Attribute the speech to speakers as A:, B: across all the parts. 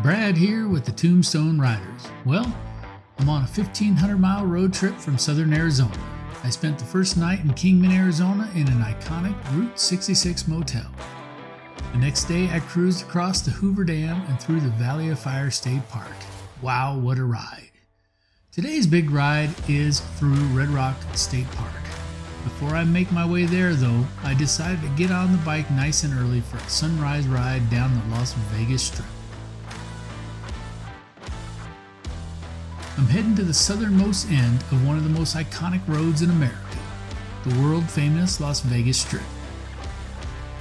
A: Brad here with the Tombstone Riders. Well, I'm on a 1,500-mile road trip from southern Arizona. I spent the first night in Kingman, Arizona in an iconic Route 66 motel. The next day I cruised across the Hoover Dam and through the Valley of Fire State Park. Wow, what a ride. Today's big ride is through Red Rock State Park. Before I make my way there though, I decided to get on the bike nice and early for a sunrise ride down the Las Vegas Strip. I'm heading to the southernmost end of one of the most iconic roads in America, the world-famous Las Vegas Strip.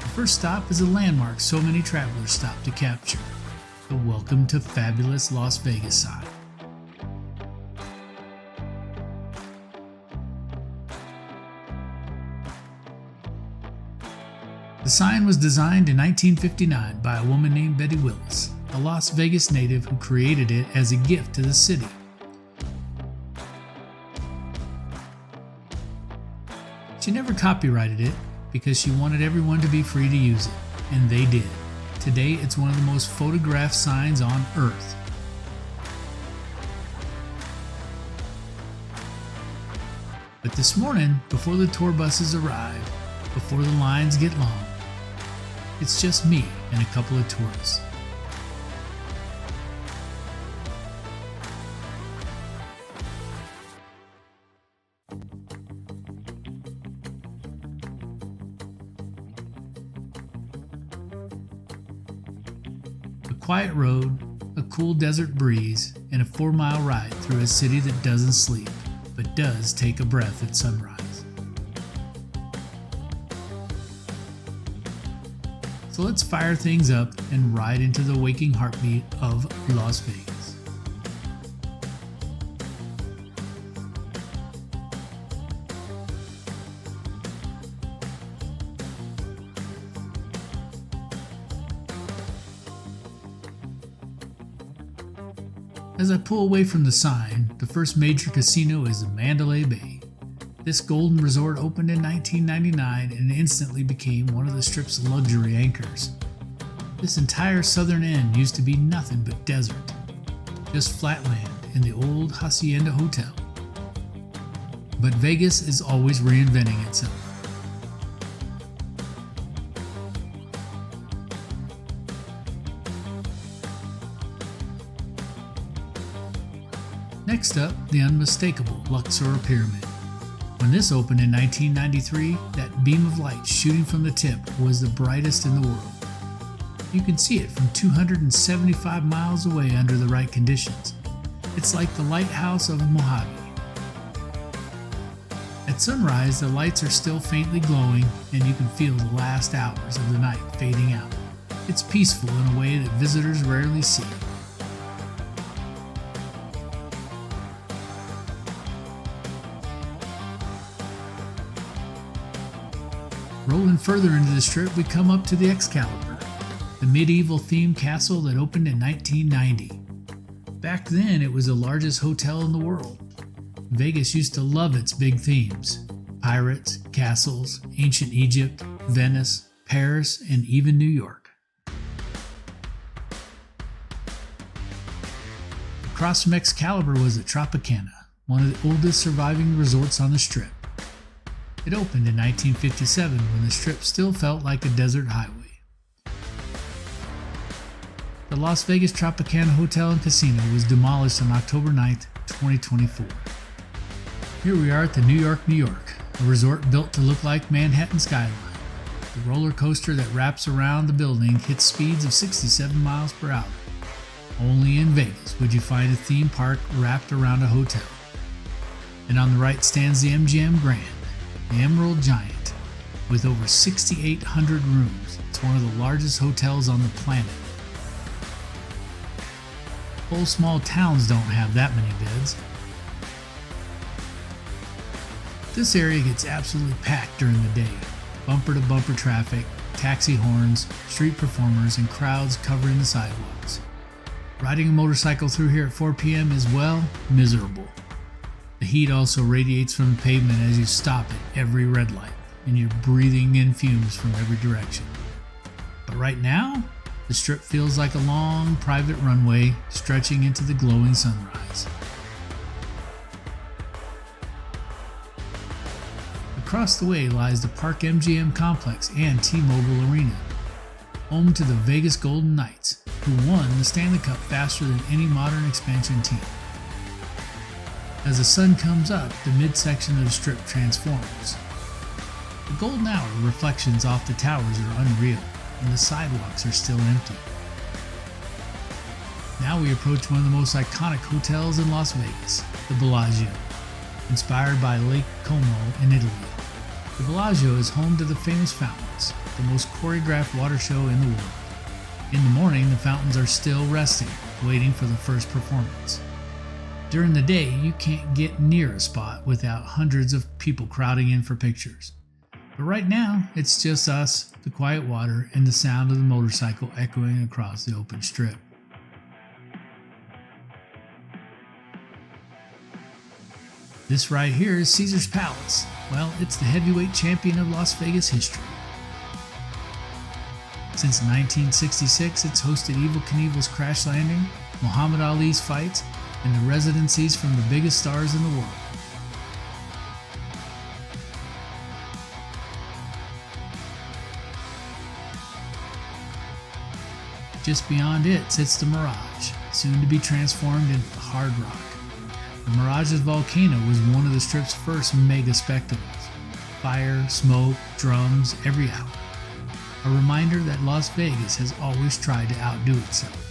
A: The first stop is a landmark so many travelers stop to capture, the Welcome to Fabulous Las Vegas sign. The sign was designed in 1959 by a woman named Betty Willis, a Las Vegas native who created it as a gift to the city. She never copyrighted it because she wanted everyone to be free to use it, and they did. Today, it's one of the most photographed signs on Earth. But this morning, before the tour buses arrive, before the lines get long, it's just me and a couple of tourists. Quiet road, a cool desert breeze, and a 4-mile ride through a city that doesn't sleep, but does take a breath at sunrise. So let's fire things up and ride into the waking heartbeat of Las Vegas. As I pull away from the sign, the first major casino is the Mandalay Bay. This golden resort opened in 1999 and instantly became one of the Strip's luxury anchors. This entire southern end used to be nothing but desert, just flat land in the old Hacienda Hotel. But Vegas is always reinventing itself. Next up, the unmistakable Luxor Pyramid. When this opened in 1993, that beam of light shooting from the tip was the brightest in the world. You can see it from 275 miles away under the right conditions. It's like the lighthouse of Mojave. At sunrise, the lights are still faintly glowing and you can feel the last hours of the night fading out. It's peaceful in a way that visitors rarely see. Rolling further into the strip, we come up to the Excalibur, the medieval themed castle that opened in 1990. Back then, it was the largest hotel in the world. Vegas used to love its big themes: pirates, castles, ancient Egypt, Venice, Paris, and even New York. Across from Excalibur was the Tropicana, one of the oldest surviving resorts on the Strip. It opened in 1957 when the Strip still felt like a desert highway. The Las Vegas Tropicana Hotel and Casino was demolished on October 9, 2024. Here we are at the New York, a resort built to look like Manhattan skyline. The roller coaster that wraps around the building hits speeds of 67 miles per hour. Only in Vegas would you find a theme park wrapped around a hotel. And on the right stands the MGM Grand, the Emerald Giant, with over 6,800 rooms. It's one of the largest hotels on the planet. Whole small towns don't have that many beds. This area gets absolutely packed during the day. Bumper to bumper traffic, taxi horns, street performers, and crowds covering the sidewalks. Riding a motorcycle through here at 4 p.m. is, well, miserable. The heat also radiates from the pavement as you stop at every red light, and you're breathing in fumes from every direction. But right now, the strip feels like a long, private runway stretching into the glowing sunrise. Across the way lies the Park MGM complex and T-Mobile Arena, home to the Vegas Golden Knights, who won the Stanley Cup faster than any modern expansion team. As the sun comes up, the midsection of the strip transforms. The golden hour reflections off the towers are unreal, and the sidewalks are still empty. Now we approach one of the most iconic hotels in Las Vegas, the Bellagio. Inspired by Lake Como in Italy, the Bellagio is home to the famous fountains, the most choreographed water show in the world. In the morning, the fountains are still resting, waiting for the first performance. During the day, you can't get near a spot without hundreds of people crowding in for pictures. But right now, it's just us, the quiet water, and the sound of the motorcycle echoing across the open strip. This right here is Caesar's Palace. Well, it's the heavyweight champion of Las Vegas history. Since 1966, it's hosted Evel Knievel's Crash Landing, Muhammad Ali's fights, and the residencies from the biggest stars in the world. Just beyond it sits the Mirage, soon to be transformed into the Hard Rock. The Mirage's volcano was one of the strip's first mega spectacles. Fire, smoke, drums, every hour. A reminder that Las Vegas has always tried to outdo itself.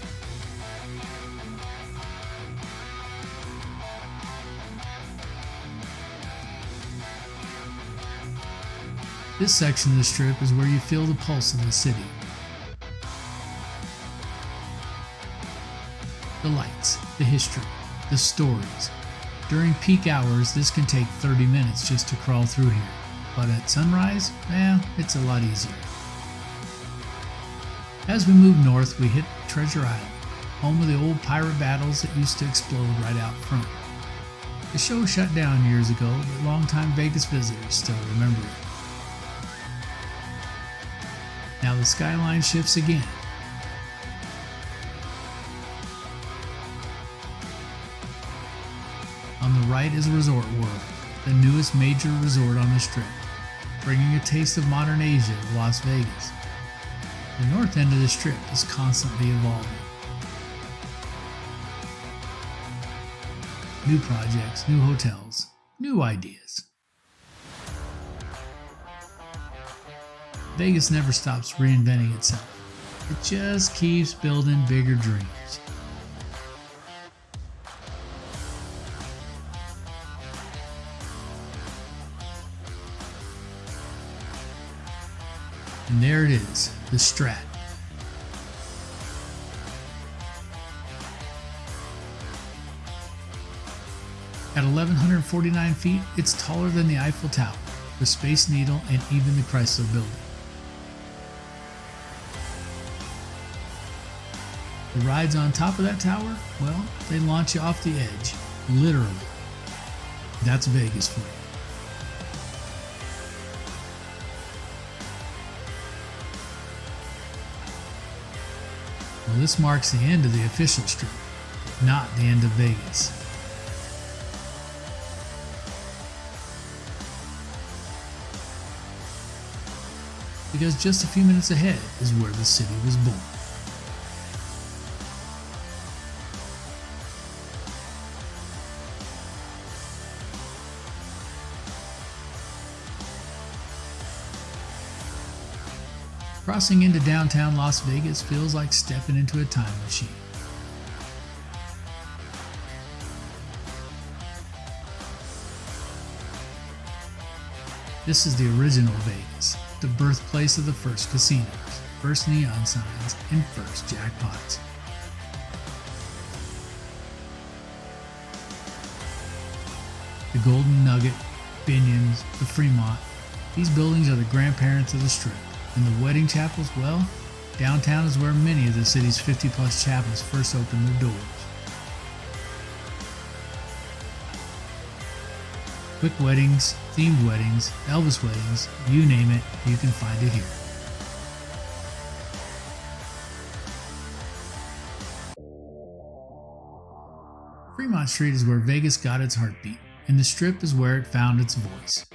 A: This section of the strip is where you feel the pulse of the city. The lights, the history, the stories. During peak hours, this can take 30 minutes just to crawl through here. But at sunrise, it's a lot easier. As we move north, we hit Treasure Island, home of the old pirate battles that used to explode right out front. The show shut down years ago, but longtime Vegas visitors still remember it. Now the skyline shifts again. On the right is Resort World, the newest major resort on the Strip, bringing a taste of modern Asia to Las Vegas. The north end of the Strip is constantly evolving. New projects, new hotels, new ideas. Vegas never stops reinventing itself. It just keeps building bigger dreams. And there it is, the Strat. At 1,149 feet, it's taller than the Eiffel Tower, the Space Needle, and even the Chrysler Building. The rides on top of that tower, well, they launch you off the edge, literally. That's Vegas for you. Well, this marks the end of the official strip, not the end of Vegas. Because just a few minutes ahead is where the city was born. Crossing into downtown Las Vegas feels like stepping into a time machine. This is the original Vegas, the birthplace of the first casinos, first neon signs, and first jackpots. The Golden Nugget, Binion's, the Fremont, these buildings are the grandparents of the Strip. And the wedding chapels, well, downtown is where many of the city's 50-plus chapels first opened their doors. Quick weddings, themed weddings, Elvis weddings, you name it, you can find it here. Fremont Street is where Vegas got its heartbeat, and the Strip is where it found its voice.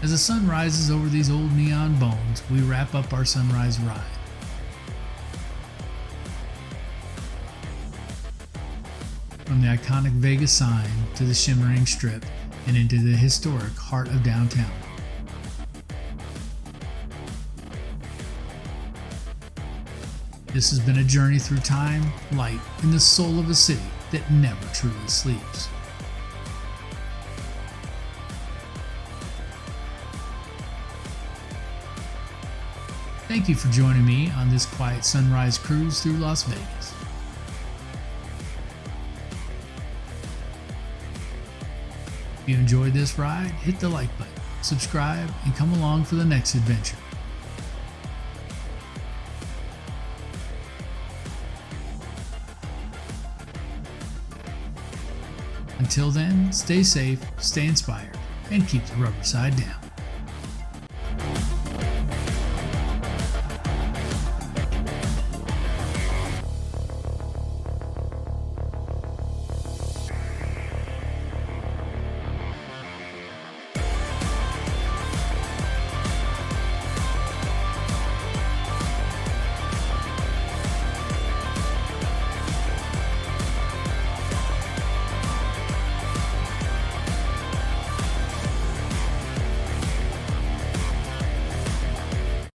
A: As the sun rises over these old neon bones, we wrap up our sunrise ride. From the iconic Vegas sign to the shimmering Strip and into the historic heart of downtown. This has been a journey through time, light, and the soul of a city that never truly sleeps. Thank you for joining me on this quiet sunrise cruise through Las Vegas. If you enjoyed this ride, hit the like button, subscribe, and come along for the next adventure. Until then, stay safe, stay inspired, and keep the rubber side down.